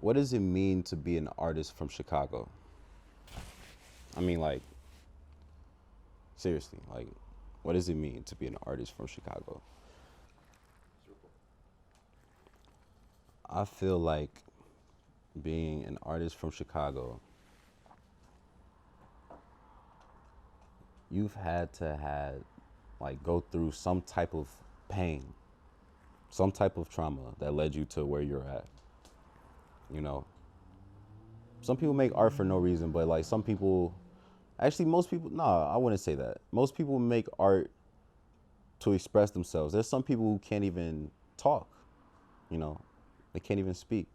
What does it mean to be an artist from Chicago? I mean, like, seriously, like, what does it mean to be an artist from Chicago? I feel like being an artist from Chicago, you've had to have, like, go through some type of pain, some type of trauma that led you to where you're at. You know, some people make art for no reason, but like some people, actually, most people, nah, I wouldn't say that. Most people make art to express themselves. There's some people who can't even talk, you know, they can't even speak.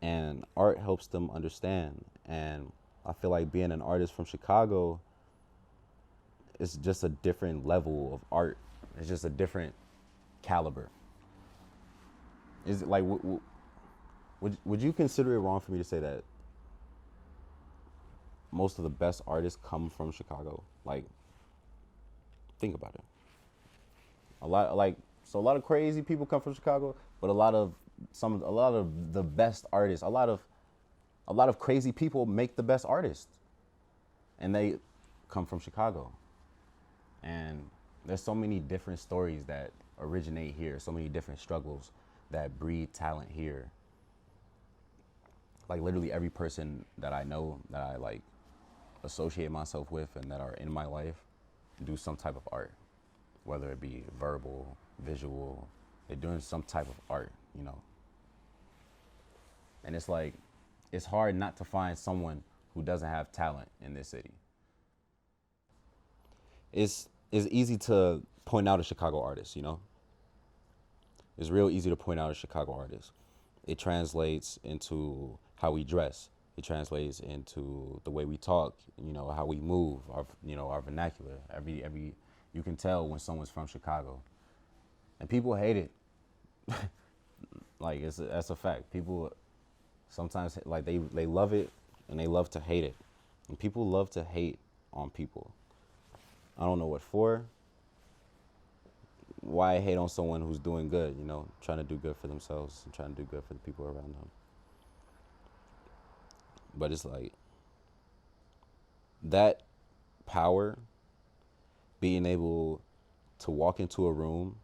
And art helps them understand. And I feel like being an artist from Chicago is just a different level of art. It's just a different caliber. Is it like, would you consider it wrong for me to say that most of the best artists come from Chicago? Like, think about it. A lot, like, so a lot of crazy people come from Chicago, but a lot of the best artists, a lot of crazy people make the best artists, and they come from Chicago. And there's so many different stories that originate here, so many different struggles that breed talent here. Like literally every person that I know, that I like associate myself with and that are in my life, do some type of art, whether it be verbal, visual, they're doing some type of art, you know. And it's like, it's hard not to find someone who doesn't have talent in this city. It's easy to point out a Chicago artist, you know. It's real easy to point out a Chicago artist. It translates into how we dress. It translates into the way we talk, you know, how we move, our vernacular. Every you can tell when someone's from Chicago. And people hate it. Like that's a fact. People sometimes like they love it and they love to hate it. And people love to hate on people. I don't know what for. Why I hate on someone who's doing good, you know, trying to do good for themselves and trying to do good for the people around them. But it's like that power, being able to walk into a room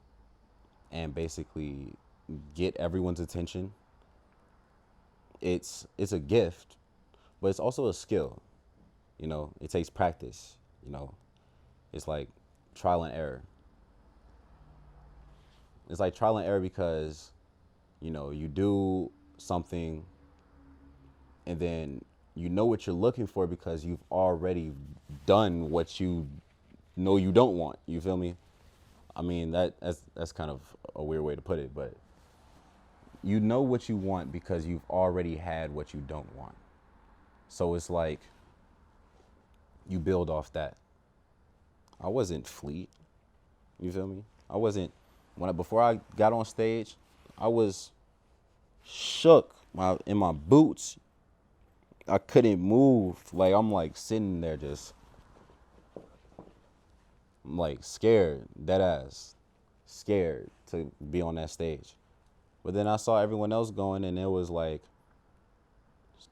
and basically get everyone's attention. It's a gift, but it's also a skill. You know, it takes practice, you know. It's like trial and error. It's like trial and error because, you know, you do something and then you know what you're looking for because you've already done what you know you don't want. You feel me? I mean, that's kind of a weird way to put it, but you know what you want because you've already had what you don't want. So it's like you build off that. I wasn't fleet. You feel me? I wasn't before I got on stage, I was shook in my boots. I couldn't move. Like I'm like sitting there just I'm like scared, dead ass, scared to be on that stage. But then I saw everyone else going and it was like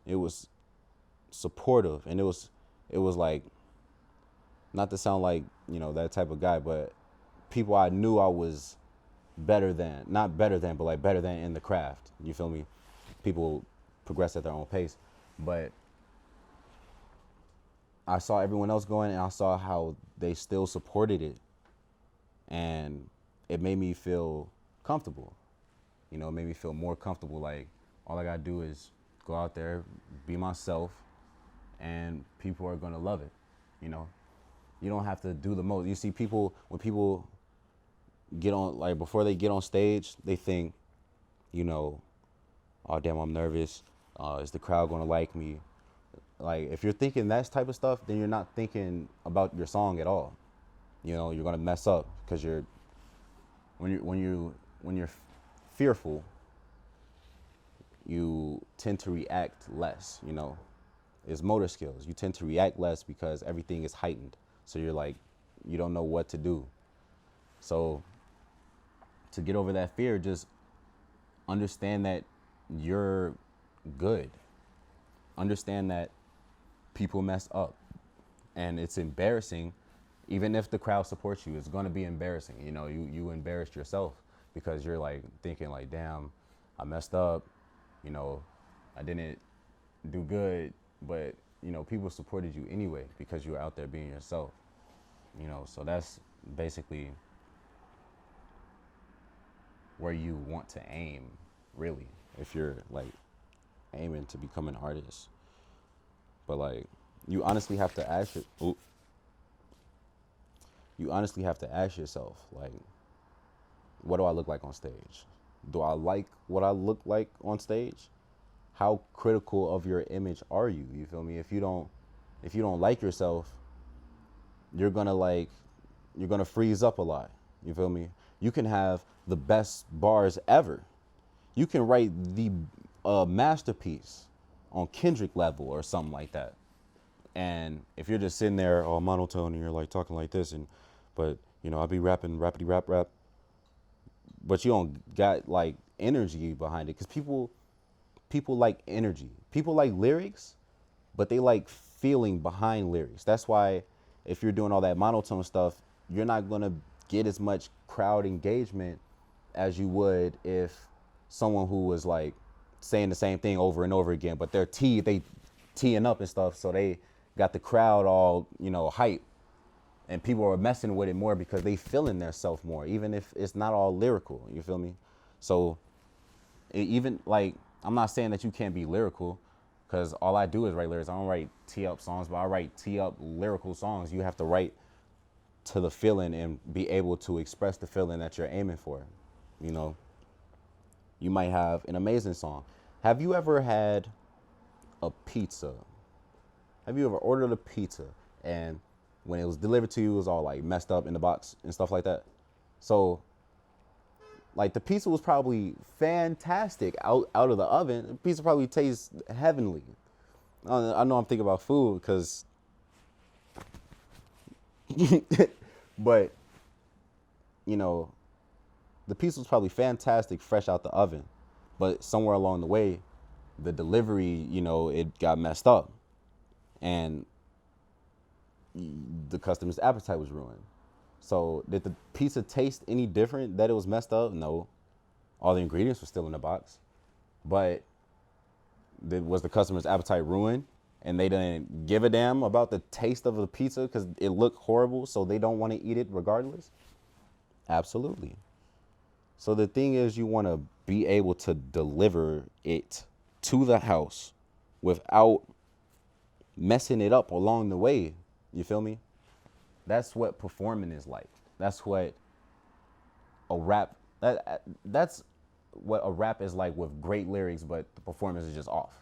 it was supportive and it was like not to sound like, you know, that type of guy, but people I knew I was better than, not better than, but like better than in the craft. You feel me? People progress at their own pace. But I saw everyone else going and I saw how they still supported it. And it made me feel comfortable. You know, it made me feel more comfortable. Like all I gotta do is go out there, be myself, and people are gonna love it. You know, you don't have to do the most. You see people, when people get on, like before they get on stage, they think, you know, oh damn, I'm nervous. Is the crowd gonna like me? Like if you're thinking that type of stuff, then you're not thinking about your song at all. You know, you're gonna mess up because when you're fearful, you tend to react less. You know, it's motor skills. You tend to react less because everything is heightened. So you're like, you don't know what to do. So to get over that fear, just understand that you're good. Understand that people mess up, and it's embarrassing. Even if the crowd supports you, it's going to be embarrassing. You know, you embarrassed yourself because you're like thinking like, damn, I messed up. You know, I didn't do good, but you know, people supported you anyway because you were out there being yourself. You know, so that's basically where you want to aim, really, if you're like aiming to become an artist. But like, you honestly have to ask it. You honestly have to ask yourself, like, what do I look like on stage? Do I like what I look like on stage? How critical of your image are you? You feel me? If you don't like yourself, you're gonna like, you're gonna freeze up a lot. You feel me? You can have the best bars ever. You can write the masterpiece on Kendrick level or something like that. And if you're just sitting there all monotone and you're like talking like this, and but you know, I'll be rapping rappity rap, but you don't got like energy behind it, because people like energy. People like lyrics, but they like feeling behind lyrics. That's why if you're doing all that monotone stuff, you're not gonna get as much crowd engagement as you would if someone who was like saying the same thing over and over again, but they teeing up and stuff, so they got the crowd all, you know, hype, and people are messing with it more because they feeling their self more, even if it's not all lyrical. You feel me? So even like, I'm not saying that you can't be lyrical, because all I do is write lyrics. I don't write tee up songs, but I write tee up lyrical songs. You have to write to the feeling and be able to express the feeling that you're aiming for. You know, you might have an amazing song. Have you ever had a pizza? Have you ever ordered a pizza and when it was delivered to you, it was all like messed up in the box and stuff like that? So like, the pizza was probably fantastic out of the oven. The pizza probably tastes heavenly. I know I'm thinking about food because, but you know, the pizza was probably fantastic fresh out the oven, but somewhere along the way, the delivery, you know, it got messed up, and the customer's appetite was ruined. So did the pizza taste any different that it was messed up? No. All the ingredients were still in the box. But was the customer's appetite ruined and they didn't give a damn about the taste of the pizza because it looked horrible, so they don't want to eat it regardless? Absolutely. So the thing is, you want to be able to deliver it to the house without messing it up along the way. You feel me? That's what performing is like. That's what a rap that's what a rap is like, with great lyrics, but the performance is just off.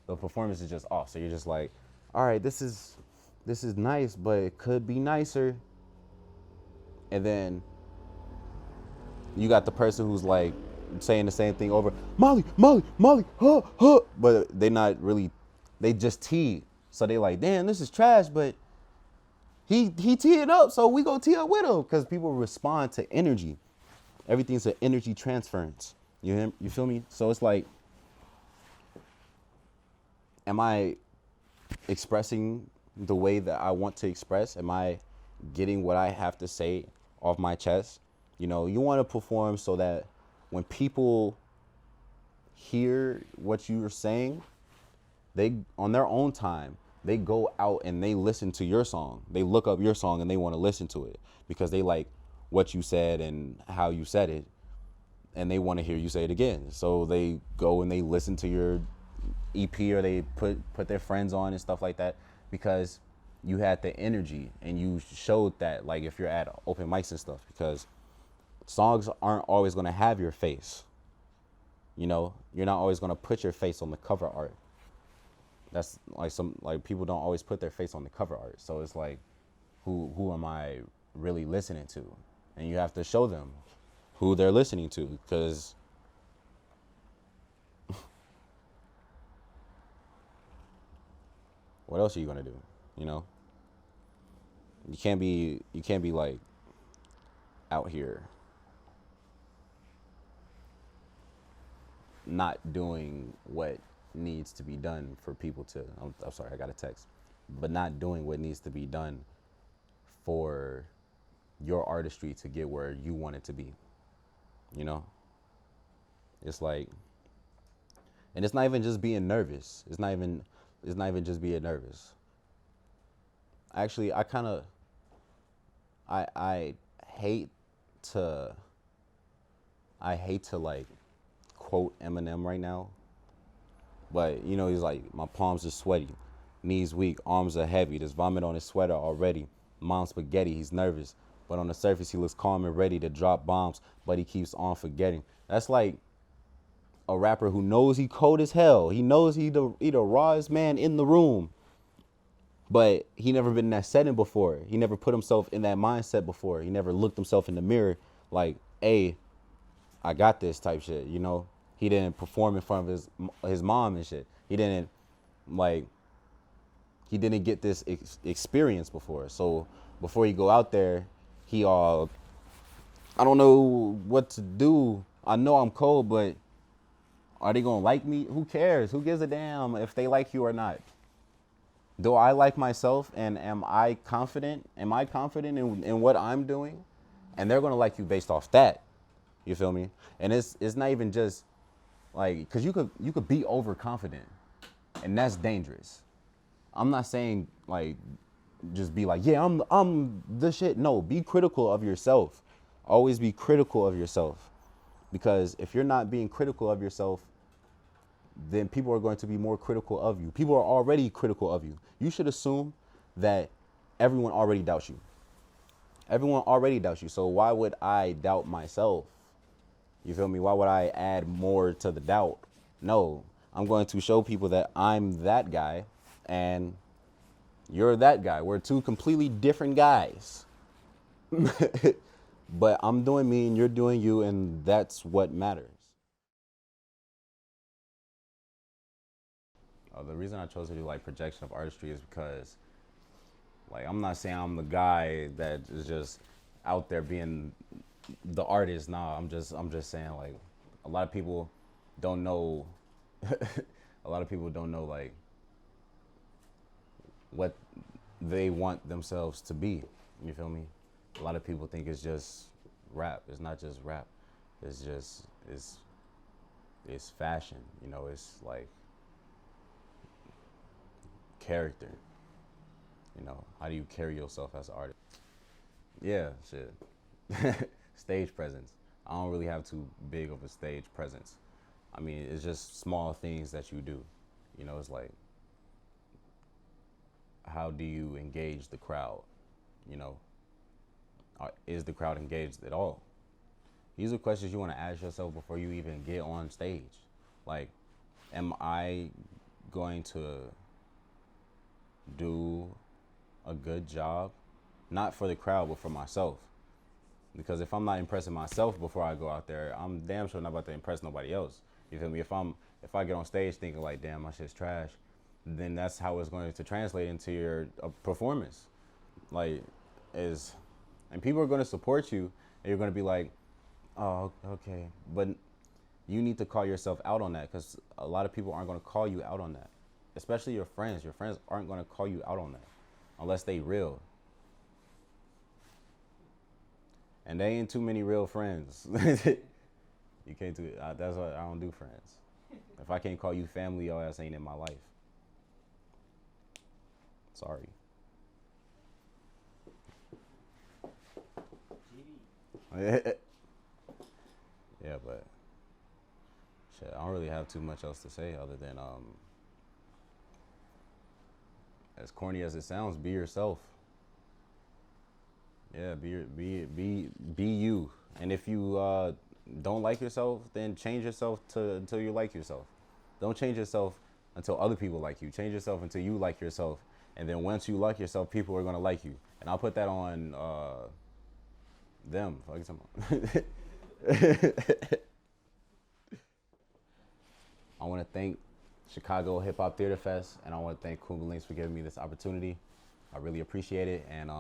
The performance is just off. So you're just like, all right, this is nice, but it could be nicer. And then you got the person who's like saying the same thing over, Molly, Molly, Molly, huh, huh, but they not really, they just tee. So they like, damn, this is trash, but he teed up, so we go tee up with him, because people respond to energy. Everything's an energy transference. You feel me? So it's like, am I expressing the way that I want to express? Am I getting what I have to say off my chest? You know, you want to perform so that when people hear what you're saying, they, on their own time, they go out and they listen to your song. They look up your song and they want to listen to it because they like what you said and how you said it, and they want to hear you say it again. So they go and they listen to your EP, or they put their friends on and stuff like that, because you had the energy and you showed that, like, if you're at open mics and stuff, because songs aren't always going to have your face. You know, you're not always going to put your face on the cover art. That's like, some, like, people don't always put their face on the cover art. So it's like, who am I really listening to? And you have to show them who they're listening to, because what else are you gonna do? You know, you can't be like out here not doing what needs to be done for people to, I'm sorry, I got a text, but not doing what needs to be done for your artistry to get where you want it to be. You know, it's like, and it's not even just being nervous. It's not even just being nervous. Actually, I hate to, I hate to like quote Eminem right now, but you know, he's like, my palms are sweaty, knees weak, arms are heavy, there's vomit on his sweater already. Mom's spaghetti, he's nervous, but on the surface he looks calm and ready to drop bombs, but he keeps on forgetting. That's like a rapper who knows he cold as hell. He knows he the rawest man in the room, but he never been in that setting before. He never put himself in that mindset before. He never looked himself in the mirror like, hey, I got this type shit, you know? He didn't perform in front of his mom and shit. He didn't like, he didn't get this experience before. So before he go out there, he I don't know what to do. I know I'm cold, but are they gonna like me? Who cares? Who gives a damn if they like you or not? Do I like myself, and am I confident? Am I confident in what I'm doing? And they're gonna like you based off that. You feel me? And it's not even just like, cause you could be overconfident, and that's dangerous. I'm not saying like just be like, yeah, I'm the shit. No, be critical of yourself. Always be critical of yourself. Because if you're not being critical of yourself, then people are going to be more critical of you. People are already critical of you. You should assume that everyone already doubts you. Everyone already doubts you. So why would I doubt myself? You feel me? Why would I add more to the doubt? No, I'm going to show people that I'm that guy and you're that guy. We're two completely different guys. But I'm doing me and you're doing you, and that's what matters. The reason I chose to do like projection of artistry is because, like, I'm not saying I'm the guy that is just out there being the artist. Nah, I'm just saying like a lot of people don't know. A lot of people don't know like what they want themselves to be. You feel me? A lot of people think it's just rap. It's not just rap. It's just it's fashion. You know, it's like character. You know, how do you carry yourself as an artist? Yeah, shit. Stage presence. I don't really have too big of a stage presence. I mean, it's just small things that you do. You know, it's like, how do you engage the crowd? You know, is the crowd engaged at all? These are questions you want to ask yourself before you even get on stage. Like, am I going to do a good job? Not for the crowd, but for myself. Because if I'm not impressing myself before I go out there, I'm damn sure not about to impress nobody else. You feel me? If I get on stage thinking like, damn, my shit's trash, then that's how it's going to translate into your performance. Like, and people are going to support you, and you're going to be like, oh, okay. But you need to call yourself out on that, because a lot of people aren't going to call you out on that. Especially your friends. Your friends aren't going to call you out on that unless they real. And they ain't too many real friends. You can't do it. That's why I don't do friends. If I can't call you family, your ass ain't in my life. Sorry. Yeah, but shit, I don't really have too much else to say other than as corny as it sounds, be yourself. Yeah, be you. And if you don't like yourself, then change yourself until you like yourself. Don't change yourself until other people like you. Change yourself until you like yourself. And then once you like yourself, people are gonna like you. And I'll put that on them. Fuck you. I want to thank Chicago Hip Hop Theater Fest, and I want to thank Kuumba Lynx for giving me this opportunity. I really appreciate it, and